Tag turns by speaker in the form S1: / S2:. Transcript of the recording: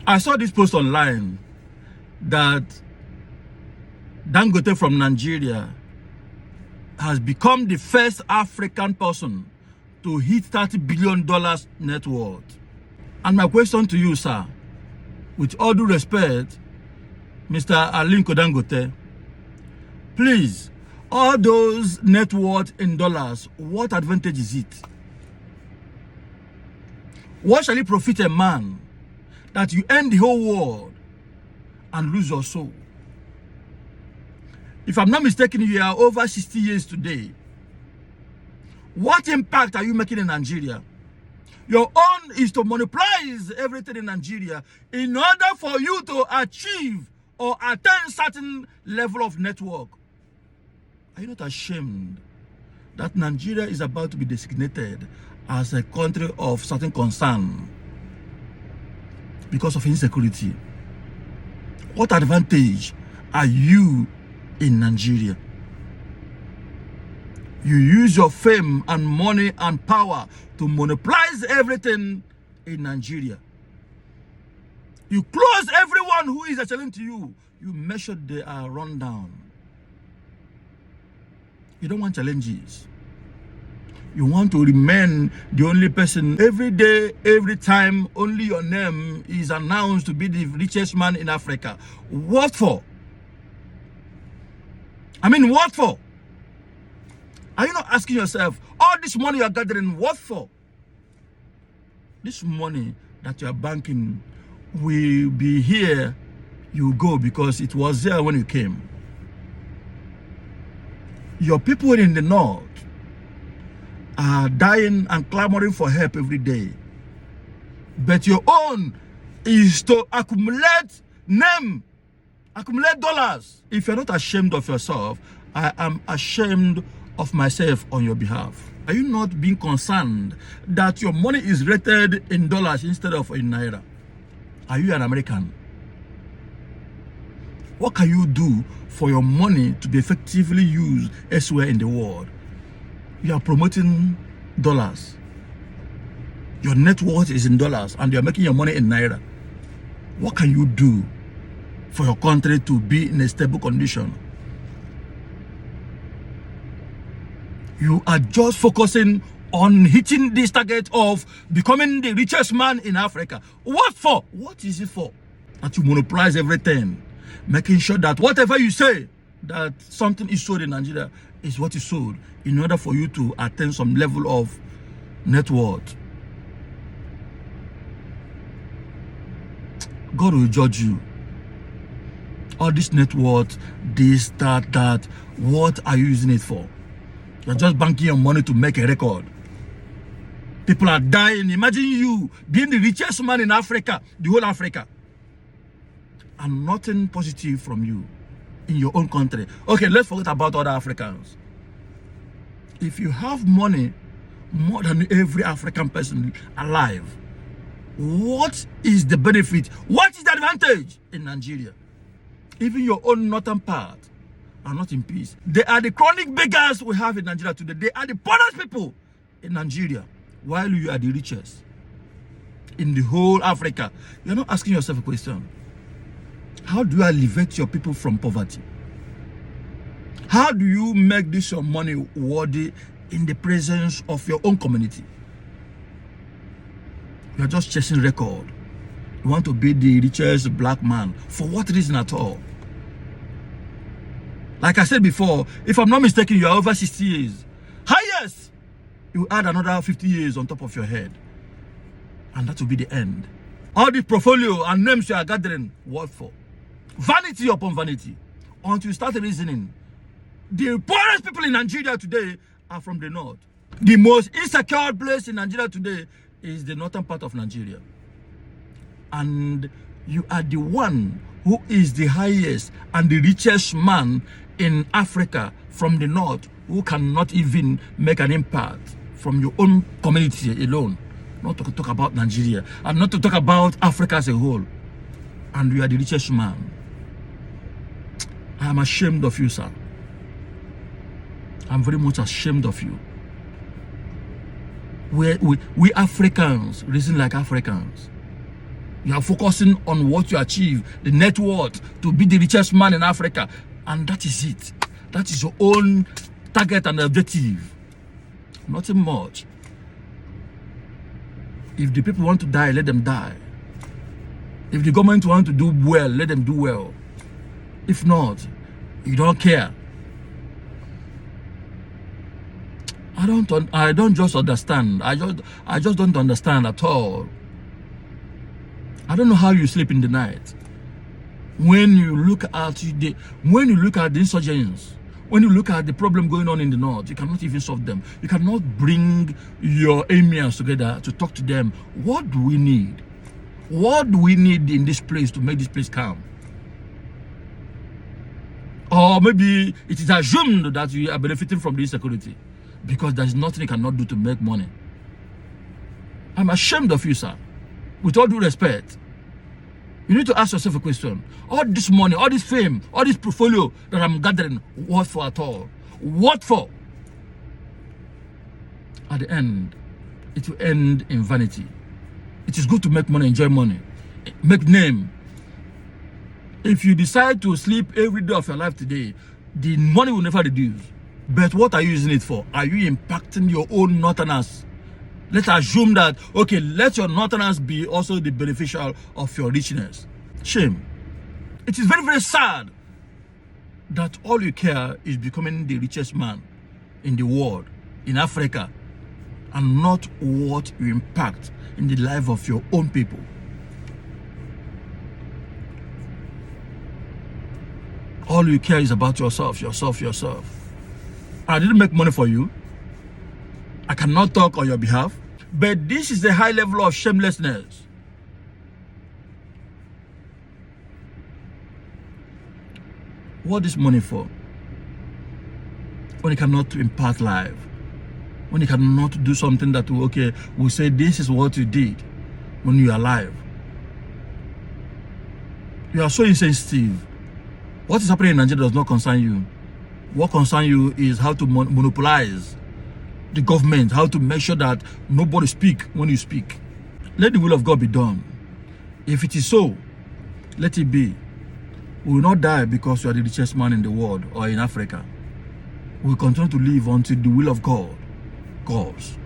S1: I saw this post online that Dangote from Nigeria has become the first African person to hit $30 billion net worth. And my question to you, sir, with all due respect, Mr. Aliko Dangote, please, all those net worth in dollars, what advantage is it? What shall it profit a man that you earn the whole world and lose your soul? If I'm not mistaken, you are over 60 years today. What impact are you making in Nigeria? Your own is to monopolize everything in Nigeria in order for you to achieve or attain certain level of network. Are you not ashamed that Nigeria is about to be designated as a country of certain concern because of insecurity? What advantage are you in Nigeria? You use your fame and money and power to monopolize everything in Nigeria. You close everyone who is a challenge to you. You make sure they are run down. You don't want challenges. You want to remain the only person. Every day, every time, only your name is announced to be the richest man in Africa. What for? I mean, what for? Are you not asking yourself, all this money you are gathering, what for? This money that you are banking will be here, you go, because it was there when you came. Your people in the north are dying and clamoring for help every day. But your own is to accumulate accumulate dollars. If you're not ashamed of yourself, I am ashamed of myself on your behalf. Are you not being concerned that your money is rated in dollars instead of in naira? Are you an American? What can you do for your money to be effectively used elsewhere in the world? You are promoting dollars. Your net worth is in dollars and you're making your money in naira. What can you do for your country to be in a stable condition? You are just focusing on hitting this target of becoming the richest man in Africa. What for? What is it for? That you monopolize everything, making sure that whatever you say that something is sold in Nigeria is what is sold in order for you to attain some level of net worth. God will judge you. All this net worth, this, that, what are you using it for? You're just banking your money to make a record. People are dying. Imagine you being the richest man in Africa, the whole Africa, and nothing positive from you in your own country. Okay, let's forget about other Africans. If you have money more than every African person alive, what is the benefit? What is the advantage in Nigeria? Even your own northern part are not in peace. They are the chronic beggars we have in Nigeria today. They are the poorest people in Nigeria, while you are the richest in the whole Africa. You're not asking yourself a question. How do you elevate your people from poverty? How do you make this your money worthy in the presence of your own community? You're just chasing record. You want to be the richest black man. For what reason at all? Like I said before, if I'm not mistaken, you are over 60 years. Highest, you add another 50 years on top of your head. And that will be the end. All the portfolio and names you are gathering, what for? Vanity upon vanity. Until you start reasoning. The poorest people in Nigeria today are from the north. The most insecure place in Nigeria today is the northern part of Nigeria. And you are the one who is the highest and the richest man in Africa from the north, who cannot even make an impact from your own community alone. Not to talk about Nigeria and not to talk about Africa as a whole. And you are the richest man. I am ashamed of you, sir. I'm very much ashamed of you. We Africans reason like Africans. You are focusing on what you achieve, the net worth, to be the richest man in Africa. And that is it. That is your own target and objective. Nothing much. If the people want to die, let them die. If the government want to do well, let them do well. If not, you don't care. I don't just understand. I just don't understand at all. I don't know how you sleep in the night. When you look at the insurgents, when you look at the problem going on in the north, you cannot even solve them. You cannot bring your emirs together to talk to them. What do we need? What do we need in this place to make this place calm? Or maybe it is assumed that you are benefiting from the insecurity because there is nothing you cannot do to make money. I'm ashamed of you, sir. With all due respect, you need to ask yourself a question. All this money, all this fame, all this portfolio that I'm gathering, what for at all? What for? At the end, it will end in vanity. It is good to make money, enjoy money, make name. If you decide to sleep every day of your life today, the money will never reduce. But what are you using it for? Are you impacting your own northerners? Let's assume that, okay, let your northerners be also the beneficial of your richness. Shame. It is very, very sad that all you care is becoming the richest man in the world, in Africa, and not what you impact in the life of your own people. All you care is about yourself. I didn't make money for you. I cannot talk on your behalf. But this is a high level of shamelessness. What is money for? When you cannot impart life. When you cannot do something that will say this is what you did when you are alive. You are so insensitive. What is happening in Nigeria does not concern you. What concerns you is how to monopolize the government, how to make sure that nobody speak when you speak. Let the will of God be done. If it is so, let it be. We will not die because you are the richest man in the world or in Africa. We will continue to live until the will of God calls.